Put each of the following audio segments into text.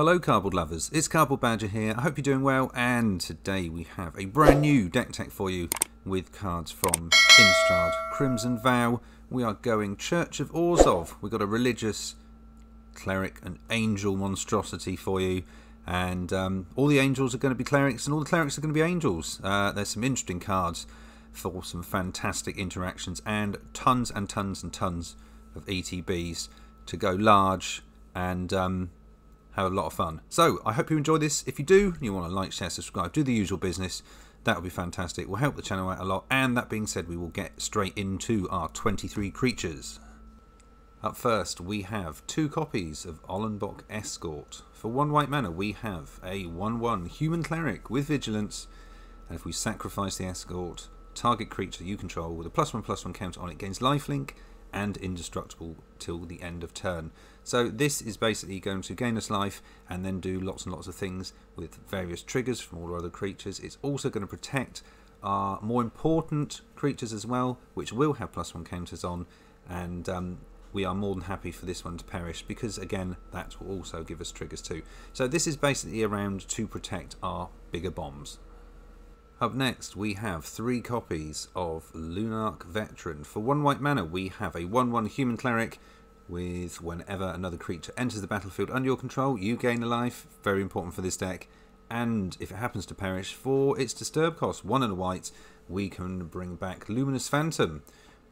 Hello cardboard lovers, it's Cardboard Badger here. I hope you're doing well, and today we have a brand new deck tech for you with cards from Innistrad Crimson Vow. We are going Church of Orzhov. We've got a religious cleric and angel monstrosity for you, and all the angels are going to be clerics and all the clerics are going to be angels. There's some interesting cards for some fantastic interactions and tons and tons and tons of ETBs to go large and have a lot of fun. So I hope you enjoy this. If you do, you want to like, share, subscribe, do the usual business, that would be fantastic. Will help the channel out a lot. And that being said, we will get straight into our 23 creatures. Up first, we have 2 copies of Ollenbock Escort. For 1 white mana, we have a 1/1 human cleric with vigilance, and if we sacrifice the escort, target creature you control with a +1/+1 counter on it gains lifelink and indestructible till the end of turn. So this is basically going to gain us life and then do lots and lots of things with various triggers from all our other creatures. It's also going to protect our more important creatures as well, which will have +1 counters on, and we are more than happy for this one to perish because again that will also give us triggers too. So this is basically around to protect our bigger bombs. Up next, we have 3 copies of Lunarch Veteran. For 1 white mana, we have a 1/1 human cleric with whenever another creature enters the battlefield under your control, you gain a life. Very important for this deck. And if it happens to perish, for its disturb cost, 1 and a white, we can bring back Luminous Phantom,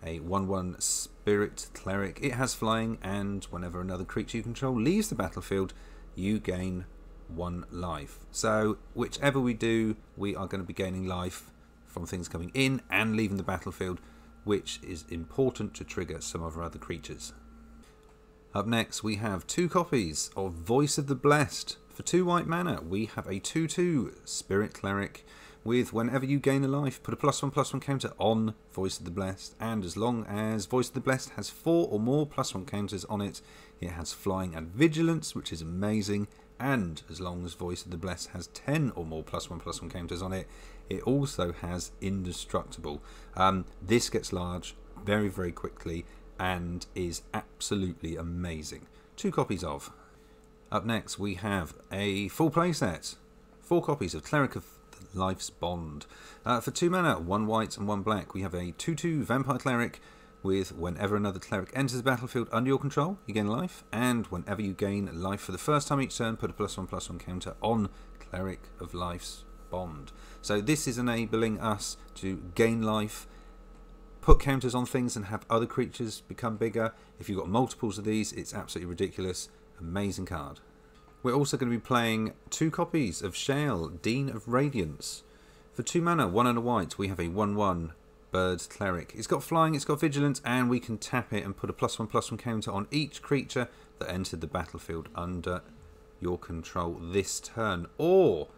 a 1/1 spirit cleric. It has flying, and whenever another creature you control leaves the battlefield, you gain 1 life. So whichever we do, we are going to be gaining life from things coming in and leaving the battlefield, which is important to trigger some of our other creatures. Up next, we have 2 copies of Voice of the Blessed. For 2 white mana, we have a 2/2 spirit cleric with whenever you gain a life, put a +1/+1 counter on Voice of the Blessed, and as long as Voice of the Blessed has 4 or more +1 counters on it, it has flying and vigilance, which is amazing. And as long as Voice of the Blessed has 10 or more +1/+1 counters on it, it also has indestructible. This gets large very, very quickly and is absolutely amazing. 2 copies of. Up next, we have a full playset. 4 copies of Cleric of Life's Bond. For 2 mana, 1 white and 1 black, we have a 2/2 Vampire Cleric with whenever another cleric enters the battlefield under your control, you gain life, and whenever you gain life for the first time each turn, put a +1/+1 counter on Cleric of Life's Bond. So this is enabling us to gain life, put counters on things, and have other creatures become bigger. If you've got multiples of these, it's absolutely ridiculous. Amazing card. We're also going to be playing 2 copies of Shale, Dean of Radiance. For 2 mana, 1 and a white, we have a 1/1 Bird Cleric. It's got flying, it's got vigilance, and we can tap it and put a +1/+1 counter on each creature that entered the battlefield under your control this turn. Or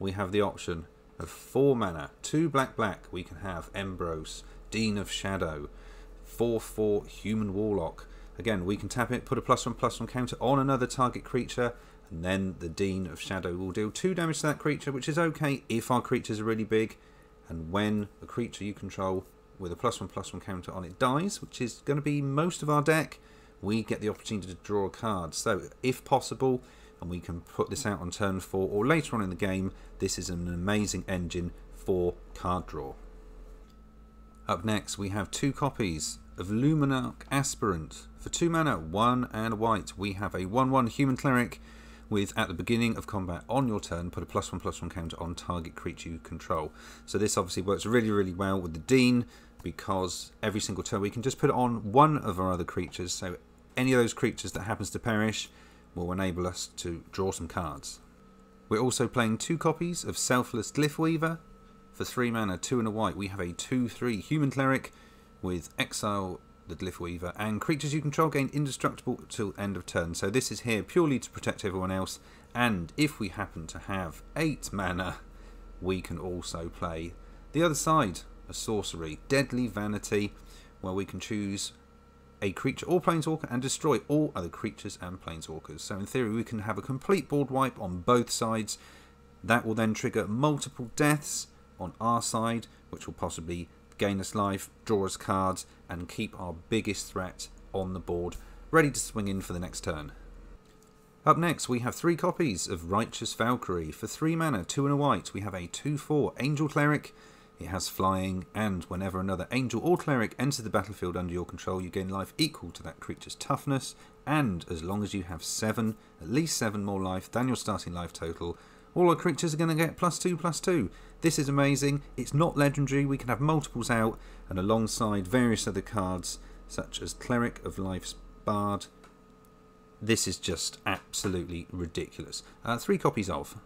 we have the option of 4 mana, 2 black, we can have Embrose, Dean of Shadow, 4/4 Human Warlock. Again, we can tap it, put a +1/+1 counter on another target creature, and then the Dean of Shadow will deal 2 damage to that creature, which is okay if our creatures are really big. And when a creature you control with a +1/+1 counter on it dies, which is going to be most of our deck, we get the opportunity to draw a card. So if possible, and we can put this out on turn 4 or later on in the game, this is an amazing engine for card draw. Up next, we have 2 copies of Luminarch Aspirant. For 2 mana, 1 and a white, we have a 1/1 human cleric with, at the beginning of combat on your turn, put a +1/+1 counter on target creature you control. So this obviously works really, really well with the Dean, because every single turn we can just put it on one of our other creatures, so any of those creatures that happens to perish will enable us to draw some cards. We're also playing 2 copies of Selfless Glyphweaver. For 3 mana, 2 and a white, we have a 2/3 human cleric with exile the Glyphweaver, and creatures you control gain indestructible till end of turn. So this is here purely to protect everyone else, and if we happen to have 8 mana, we can also play the other side, a sorcery, Deadly Vanity, where we can choose a creature or planeswalker and destroy all other creatures and planeswalkers. So in theory we can have a complete board wipe on both sides. That will then trigger multiple deaths on our side, which will possibly gain us life, draw us cards, and keep our biggest threat on the board, ready to swing in for the next turn. Up next, we have 3 copies of Righteous Valkyrie. For 3 mana, 2 and a white, we have a 2/4 Angel Cleric. It has flying, and whenever another Angel or Cleric enters the battlefield under your control, you gain life equal to that creature's toughness, and as long as you have at least 7 more life than your starting life total, all our creatures are going to get +2/+2. This is amazing. It's not legendary. We can have multiples out, and alongside various other cards, such as Cleric of Life's Bard. This is just absolutely ridiculous. 3 copies of.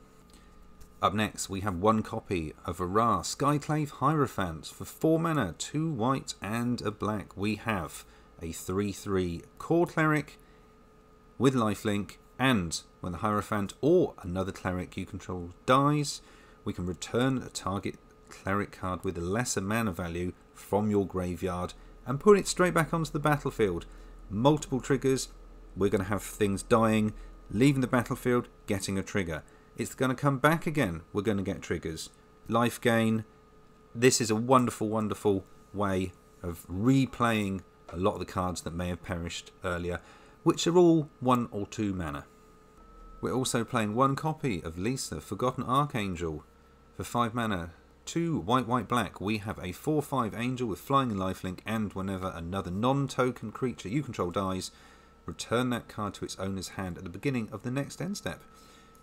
Up next, we have 1 copy of a rare Skyclave Hierophant. For 4 mana, 2 white and a black. We have a 3/3 core Cleric with lifelink, and when the Hierophant or another Cleric you control dies, we can return a target Cleric card with a lesser mana value from your graveyard and put it straight back onto the battlefield. Multiple triggers. We're going to have things dying, leaving the battlefield, getting a trigger. It's going to come back again. We're going to get triggers. Life gain. This is a wonderful, wonderful way of replaying a lot of the cards that may have perished earlier, which are all 1 or 2 mana. We're also playing 1 copy of Lisa, Forgotten Archangel. For 5 mana, 2 white, black, we have a 4/5 Angel with flying and lifelink, and whenever another non-token creature you control dies, return that card to its owner's hand at the beginning of the next end step.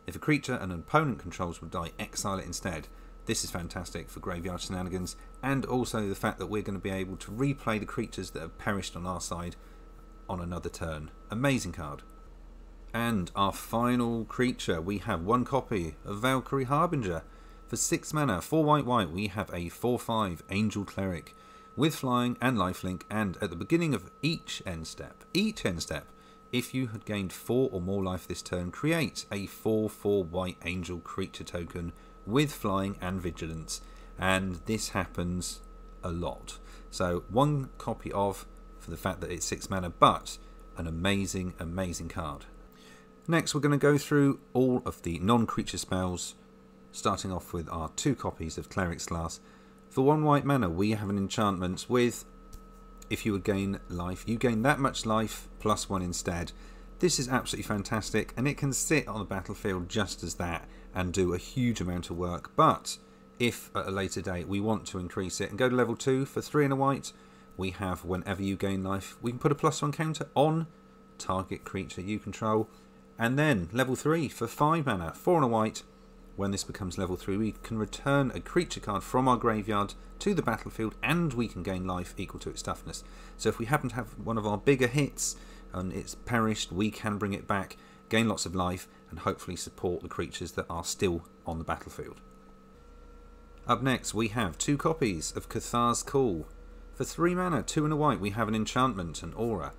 If a creature an opponent controls will die, exile it instead. This is fantastic for graveyard shenanigans, and also the fact that we're going to be able to replay the creatures that have perished on our side on another turn. Amazing card. And our final creature, we have 1 copy of Valkyrie Harbinger. For 6 mana, 4 white, we have a 4/5 Angel Cleric with flying and lifelink, and at the beginning of each end step, if you had gained 4 or more life this turn, create a 4/4 white Angel creature token with flying and vigilance. And this happens a lot. So 1 copy of, for the fact that it's 6 mana, but an amazing, amazing card. Next, we're going to go through all of the non-creature spells, starting off with our 2 copies of Cleric'S. For 1 white mana, we have an enchantment with, if you would gain life, you gain that much life +1 instead. This is absolutely fantastic, and it can sit on the battlefield just as that and do a huge amount of work. But if at a later date we want to increase it and go to level 2 for 3 and a white, we have whenever you gain life, we can put a +1 counter on target creature you control. And then level 3 for 5 mana, 4 and a white. When this becomes level 3, we can return a creature card from our graveyard to the battlefield, and we can gain life equal to its toughness. So if we happen to have one of our bigger hits and it's perished, we can bring it back, gain lots of life, and hopefully support the creatures that are still on the battlefield. Up next, we have 2 copies of Cathar's Call. For 3 mana, 2 and a white, we have an enchantment, an aura.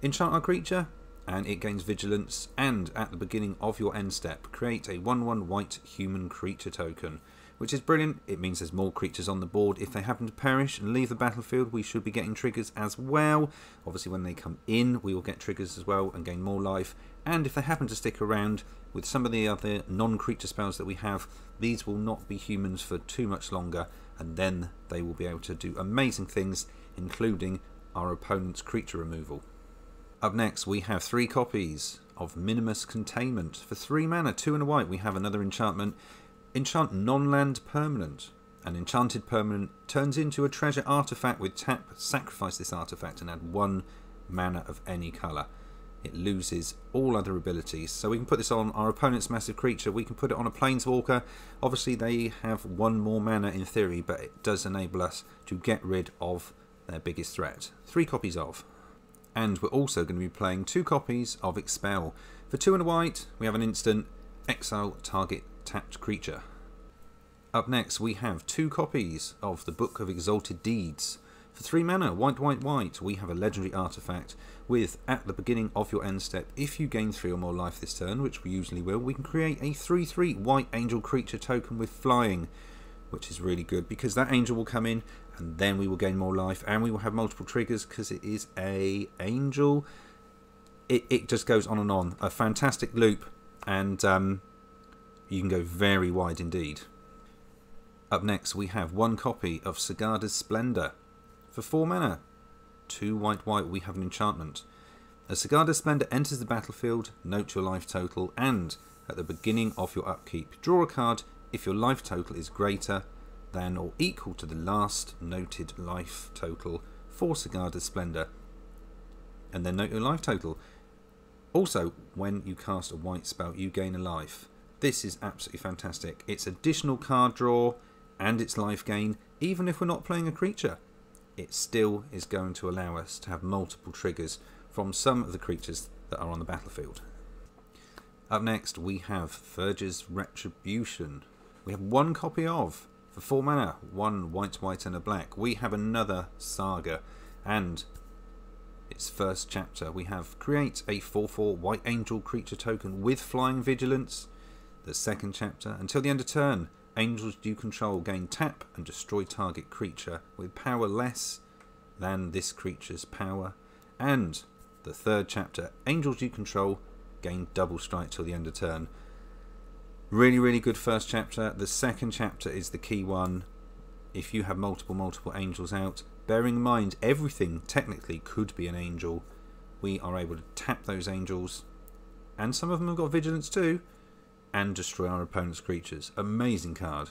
Enchant our creature, and it gains vigilance, and at the beginning of your end step, create a 1/1 white human creature token, which is brilliant. It means there's more creatures on the board. If they happen to perish and leave the battlefield, we should be getting triggers as well. Obviously, when they come in, we will get triggers as well and gain more life. And if they happen to stick around with some of the other non-creature spells that we have, these will not be humans for too much longer, and then they will be able to do amazing things, including our opponent's creature removal. Up next, we have 3 copies of Minimus Containment. For 3 mana, 2 and a white, we have another enchantment. Enchant non-land permanent. An enchanted permanent turns into a treasure artifact with tap. Sacrifice this artifact and add 1 mana of any colour. It loses all other abilities. So we can put this on our opponent's massive creature. We can put it on a planeswalker. Obviously, they have 1 more mana in theory, but it does enable us to get rid of their biggest threat. 3 copies of. And we're also going to be playing 2 copies of Expel. For 2 and a white, we have an instant, exile target tapped creature. Up next, we have 2 copies of the Book of Exalted Deeds. For 3 mana, white, we have a legendary artifact with, at the beginning of your end step, if you gain 3 or more life this turn, which we usually will, we can create a 3/3 white angel creature token with flying, which is really good because that angel will come in and then we will gain more life, and we will have multiple triggers because it is a angel. It just goes on and on. A fantastic loop, and you can go very wide indeed. Up next, we have 1 copy of Sagada's Splendor. For 4 mana, 2 white, we have an enchantment. As Sigarda's Splendor enters the battlefield, note your life total, and at the beginning of your upkeep, draw a card if your life total is greater than or equal to the last noted life total for Sigarda's Splendor, and then note your life total. Also, when you cast a white spell, you gain a life. This is absolutely fantastic. It's additional card draw and it's life gain. Even if we're not playing a creature, it still is going to allow us to have multiple triggers from some of the creatures that are on the battlefield. Up next, we have Verge's Retribution. We have one copy of, for 4 mana, 1 white and a black. We have another saga, and its first chapter, we have create a 4/4 white angel creature token with flying vigilance. The second chapter, until the end of turn, angels you control gain tap and destroy target creature with power less than this creature's power. And the third chapter, angels you control gain double strike till the end of turn. Really good first chapter. The second chapter is the key one. If you have multiple angels out, bearing in mind everything technically could be an angel, we are able to tap those angels, and some of them have got vigilance too, and destroy our opponent's creatures. Amazing card.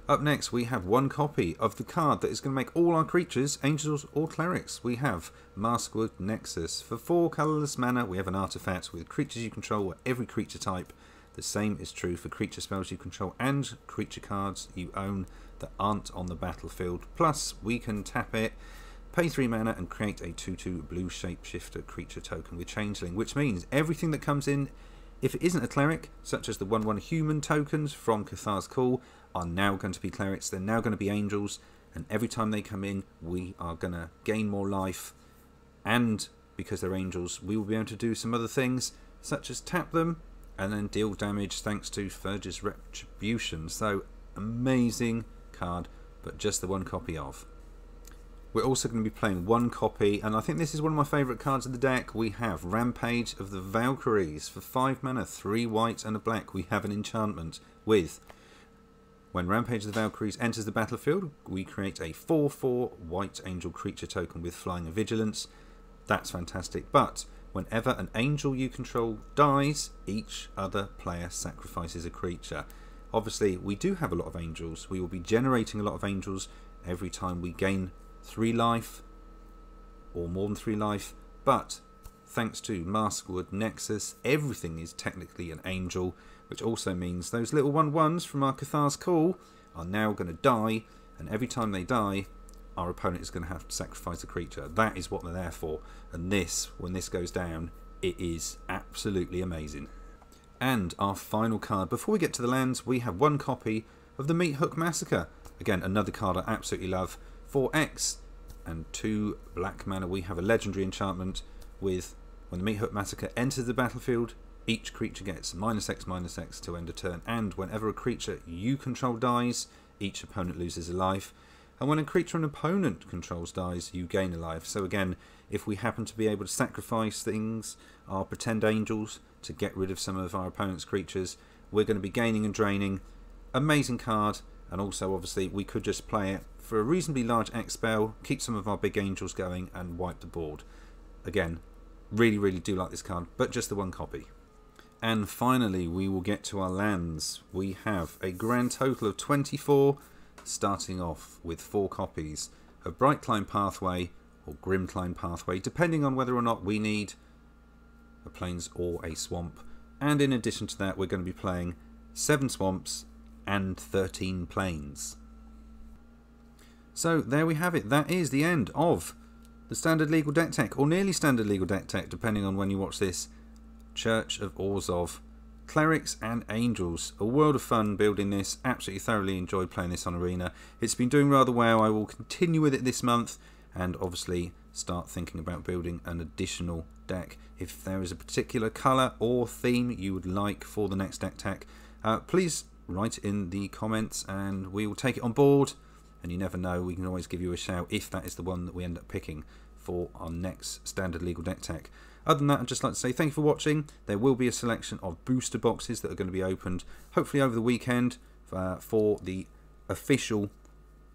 Up next, we have one copy of the card that is going to make all our creatures angels or clerics. We have MacLeod Nexus. For 4 colourless mana, we have an artifact with creatures you control or every creature type. The same is true for creature spells you control and creature cards you own that aren't on the battlefield. Plus, we can tap it, pay 3 mana and create a 2/2 blue shapeshifter creature token with Changeling, which means everything that comes in, if it isn't a cleric, such as the 1/1 human tokens from Cthulhu's Call, are now going to be clerics. They're now going to be angels, and every time they come in, we are going to gain more life. And because they're angels, we will be able to do some other things, such as tap them and then deal damage thanks to Verge's Retribution. So, amazing card, but just the one copy of. We're also going to be playing one copy, and I think this is one of my favourite cards of the deck. We have Rampage of the Valkyries. For 5 mana, 3 white and a black, we have an enchantment with, when Rampage of the Valkyries enters the battlefield, we create a 4/4 white angel creature token with flying and vigilance. That's fantastic, but whenever an angel you control dies, each other player sacrifices a creature. Obviously, we do have a lot of angels. We will be generating a lot of angels every time we gain 3 life or more than 3 life, but thanks to MacLeod Nexus, everything is technically an angel, which also means those little 1/1s from our Cthulhu's Call are now going to die, and every time they die, our opponent is going to have to sacrifice a creature. That is what they're there for, and this, when this goes down, it is absolutely amazing. And our final card, before we get to the lands, we have one copy of the Meathook Massacre. Again, another card I absolutely love. 4x and 2 black mana, we have a legendary enchantment with, when the Meathook Massacre enters the battlefield, each creature gets -X/-X till end of turn, and whenever a creature you control dies, each opponent loses a life. And when a creature an opponent controls dies, you gain a life. So again, if we happen to be able to sacrifice things, our pretend angels, to get rid of some of our opponent's creatures, we're going to be gaining and draining. Amazing card, and also obviously we could just play it for a reasonably large X spell, keep some of our big angels going and wipe the board. Again, really do like this card, but just the one copy. And finally, we will get to our lands. We have a grand total of 24, starting off with 4 copies of Brightclimb Pathway or Grimclimb Pathway, depending on whether or not we need a plains or a swamp. And in addition to that, we're going to be playing 7 swamps and 13 plains. So there we have it. That is the end of the standard legal deck tech, or nearly standard legal deck tech, depending on when you watch this. Church of Orzhov, Clerics and Angels. A world of fun building this. Absolutely thoroughly enjoyed playing this on Arena. It's been doing rather well. I will continue with it this month, and obviously start thinking about building an additional deck. If there is a particular colour or theme you would like for the next deck tech, please write it in the comments and we will take it on board. And you never know, we can always give you a shout if that is the one that we end up picking for our next standard legal deck tech. Other than that, I'd just like to say thank you for watching. There will be a selection of booster boxes that are going to be opened hopefully over the weekend for the official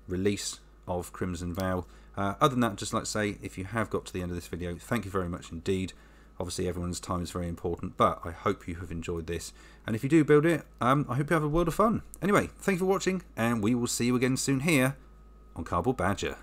release of Crimson Vow. Other than that, just like to say, if you have got to the end of this video, thank you very much indeed. Obviously, everyone's time is very important, but I hope you have enjoyed this. And if you do build it, I hope you have a world of fun. Anyway, thank you for watching, and we will see you again soon here on Cardboard Badger.